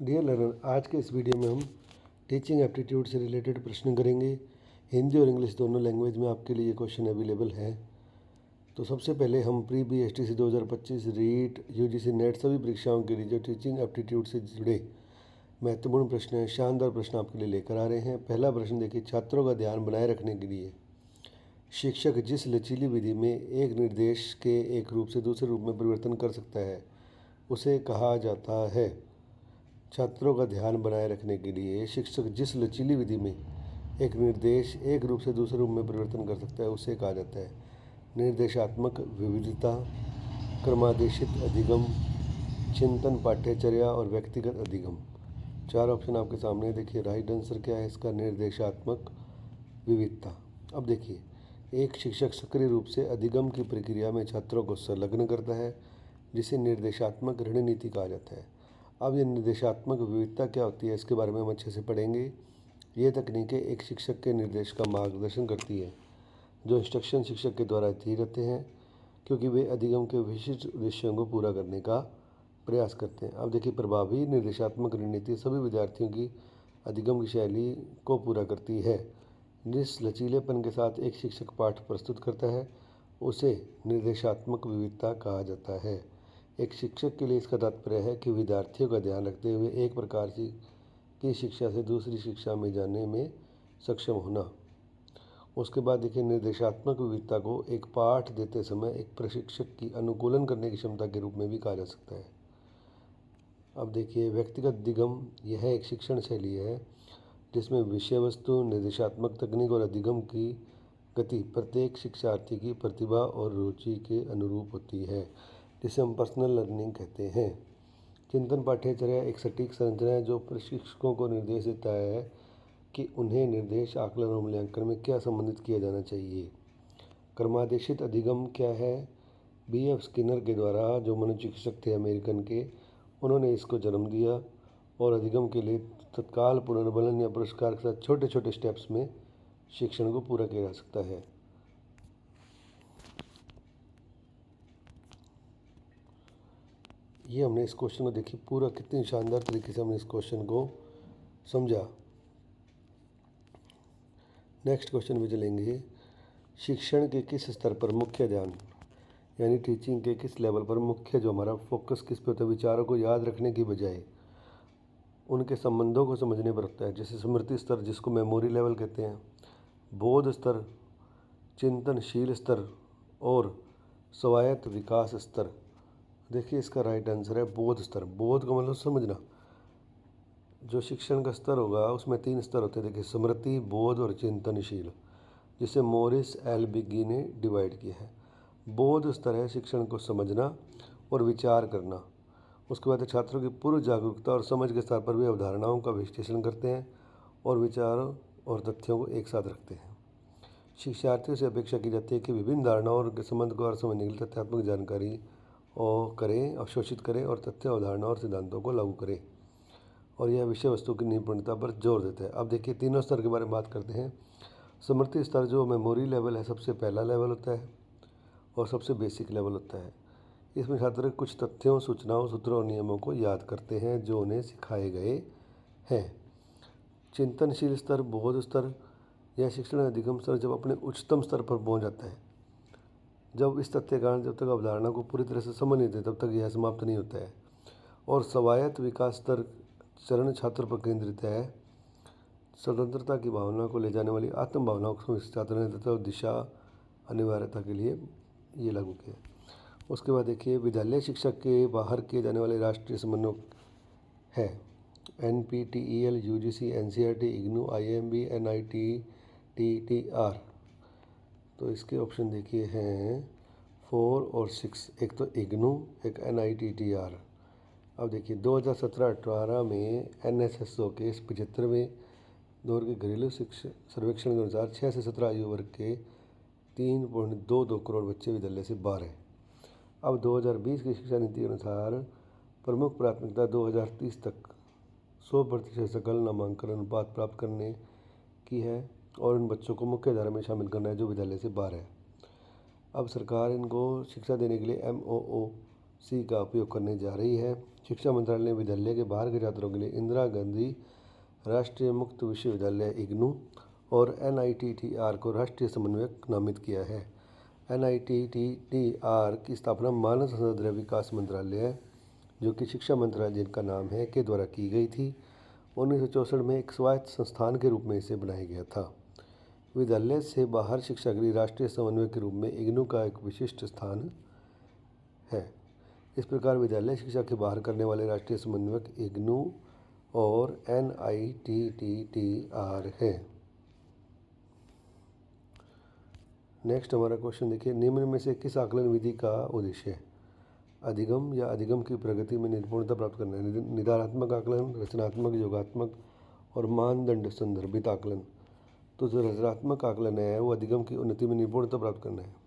Dear learner, आज के इस वीडियो में हम टीचिंग एप्टीट्यूड से रिलेटेड प्रश्न करेंगे। हिंदी और इंग्लिश दोनों लैंग्वेज में आपके लिए ये क्वेश्चन अवेलेबल है। तो सबसे पहले हम pre BSTC 2025 REET UGC NET सभी परीक्षाओं के लिए जो टीचिंग एप्टीट्यूड से जुड़े महत्वपूर्ण प्रश्न हैं, शानदार प्रश्न आपके लिए लेकर आ रहे हैं। पहला प्रश्न देखिए, छात्रों का ध्यान बनाए रखने के लिए शिक्षक जिस लचीली विधि में एक निर्देश के एक रूप से दूसरे रूप में परिवर्तन कर सकता है उसे कहा जाता है। छात्रों का ध्यान बनाए रखने के लिए शिक्षक जिस लचीली विधि में एक निर्देश एक रूप से दूसरे रूप में परिवर्तन कर सकता है उसे कहा जाता है निर्देशात्मक विविधता, क्रमादेशित अधिगम, चिंतन पाठ्यचर्या और व्यक्तिगत अधिगम। चार ऑप्शन आपके सामने देखिए। राइट आंसर क्या है इसका? निर्देशात्मक विविधता। अब देखिए, एक शिक्षक सक्रिय रूप से अधिगम की प्रक्रिया में छात्रों को संलग्न करता है जिसे निर्देशात्मक रणनीति कहा जाता है। अब ये निर्देशात्मक विविधता क्या होती है इसके बारे में हम अच्छे से पढ़ेंगे। ये तकनीकें एक शिक्षक के निर्देश का मार्गदर्शन करती है जो इंस्ट्रक्शन शिक्षक के द्वारा दिए जाते हैं क्योंकि वे अधिगम के विशिष्ट उद्देश्यों को पूरा करने का प्रयास करते हैं। अब देखिए, प्रभावी निर्देशात्मक रणनीति सभी विद्यार्थियों की अधिगम की शैली को पूरा करती है। जिस लचीलेपन के साथ एक शिक्षक पाठ प्रस्तुत करता है उसे निर्देशात्मक विविधता कहा जाता है। एक शिक्षक के लिए इसका तात्पर्य है कि विद्यार्थियों का ध्यान रखते हुए एक प्रकार की शिक्षा से दूसरी शिक्षा में जाने में सक्षम होना। उसके बाद देखिए, निर्देशात्मक विविधता को एक पाठ देते समय एक प्रशिक्षक की अनुकूलन करने की क्षमता के रूप में भी कहा जा सकता है। अब देखिए, व्यक्तिगत अधिगम यह एक शिक्षण शैली है जिसमें विषय वस्तु, निर्देशात्मक तकनीक और अधिगम की गति प्रत्येक शिक्षार्थी की प्रतिभा और रुचि के अनुरूप होती है, जिसे हम पर्सनल लर्निंग कहते हैं। चिंतन पाठ्यचर्या एक सटीक संरचना है जो प्रशिक्षकों को निर्देश देता है कि उन्हें निर्देश, आकलन और मूल्यांकन में क्या संबंधित किया जाना चाहिए। क्रमादेशित अधिगम क्या है? BF स्किनर के द्वारा, जो मनोचिकित्सक थे अमेरिकन के, उन्होंने इसको जन्म दिया और अधिगम के लिए तत्काल पुनर्बलन या पुरस्कार के साथ छोटे छोटे स्टेप्स में शिक्षण को पूरा किया जा सकता है। ये हमने इस क्वेश्चन को देखिए पूरा कितनी शानदार तरीके से हमने इस क्वेश्चन को समझा। नेक्स्ट क्वेश्चन में चलेंगे। शिक्षण के किस स्तर पर मुख्य ध्यान, यानी टीचिंग के किस लेवल पर मुख्य जो हमारा फोकस किस पे होता है? विचारों को याद रखने की बजाय उनके संबंधों को समझने पर होता है। जैसे स्मृति स्तर जिसको मेमोरी लेवल कहते हैं, बोध स्तर, चिंतनशील स्तर और स्वायत्त विकास स्तर। देखिए, इसका राइट आंसर है बोध स्तर। बोध का मतलब समझना। जो शिक्षण का स्तर होगा उसमें 3 स्तर होते हैं। देखिए, स्मृति, बोध और चिंतनशील, जिसे मॉरिस एल्बिगी ने डिवाइड किया है। बोध स्तर है शिक्षण को समझना और विचार करना। उसके बाद छात्रों की पूर्व जागरूकता और समझ के स्तर पर भी अवधारणाओं का विश्लेषण करते हैं और विचारों और तथ्यों को एक साथ रखते हैं। शिक्षार्थियों से अपेक्षा की जाती है कि विभिन्न धारणाओं के संबंध को और समझने के लिए तथ्यात्मक जानकारी और करें, अवशोषित करें और तथ्य, अवधारणा और सिद्धांतों को लागू करें, और यह विषय वस्तु की निपुणता पर जोर देता है। अब देखिए, तीनों स्तर के बारे में बात करते हैं। स्मृति स्तर जो मेमोरी लेवल है, सबसे पहला लेवल होता है और सबसे बेसिक लेवल होता है। इसमें छात्र कुछ तथ्यों, सूचनाओं, सूत्रों और नियमों को याद करते हैं जो उन्हें सिखाए गए हैं। चिंतनशील स्तर, बोध स्तर, यह शिक्षण अधिगम स्तर जब अपने उच्चतम स्तर पर पहुंच जाता है। जब इस तथ्य कारण जब तक अवधारणा को पूरी तरह से समझ नहीं देते तब तक यह समाप्त नहीं होता है। और स्वायत्त विकास स्तर चरण छात्र पर केंद्रित है। स्वतंत्रता की भावना को ले जाने वाली आत्म भावनाओं को छात्र ने तथा दिशा अनिवार्यता के लिए ये लागू किया। उसके बाद देखिए, विद्यालय शिक्षा के बाहर किए जाने वाले राष्ट्रीय समन्वय है। NPTEL, UGC, NCERT, IGNOU, IIMB, NITTR। तो इसके ऑप्शन देखिए हैं 4 और 6। एक तो IGNOU, एक NITTR। अब देखिए, 2017-18 में NSSO के 75वें दौर के घरेलू शिक्षा सर्वेक्षण के अनुसार 6 से 17 आयु वर्ग के 3.22 करोड़ बच्चे विद्यालय से बाहर हैं। अब 2020 की शिक्षा नीति के अनुसार प्रमुख प्राथमिकता 2030 तक 100% सकल नामांकन अनुपात प्राप्त करने की है और इन बच्चों को मुख्य धारा में शामिल करना है जो विद्यालय से बाहर है। अब सरकार इनको शिक्षा देने के लिए MOO सी का उपयोग करने जा रही है। शिक्षा मंत्रालय ने विद्यालय के बाहर के छात्रों के लिए इंदिरा गांधी राष्ट्रीय मुक्त विश्वविद्यालय इग्नू और NITTR को राष्ट्रीय समन्वयक नामित किया है। NITTR की स्थापना मानव संसाधन विकास मंत्रालय है, जो कि शिक्षा मंत्रालय जिनका नाम है के द्वारा की गई थी। 1964 में एक स्वायत्त संस्थान के रूप में इसे बनाया गया था। विद्यालय से बाहर शिक्षा के लिए राष्ट्रीय समन्वय के रूप में इग्नू का एक विशिष्ट स्थान है। इस प्रकार विद्यालय शिक्षा के बाहर करने वाले राष्ट्रीय समन्वयक इग्नू और NITTR है। नेक्स्ट हमारा क्वेश्चन देखिए, निम्न में से किस आकलन विधि का उद्देश्य है? अधिगम या अधिगम की प्रगति में निपुणता प्राप्त करना है। निदानात्मक आकलन, रचनात्मक, योगात्मक और मानदंड संदर्भित आकलन। तो जो रचनात्मक आकलन है वो अधिगम की उन्नति में निपुणता प्राप्त करना है।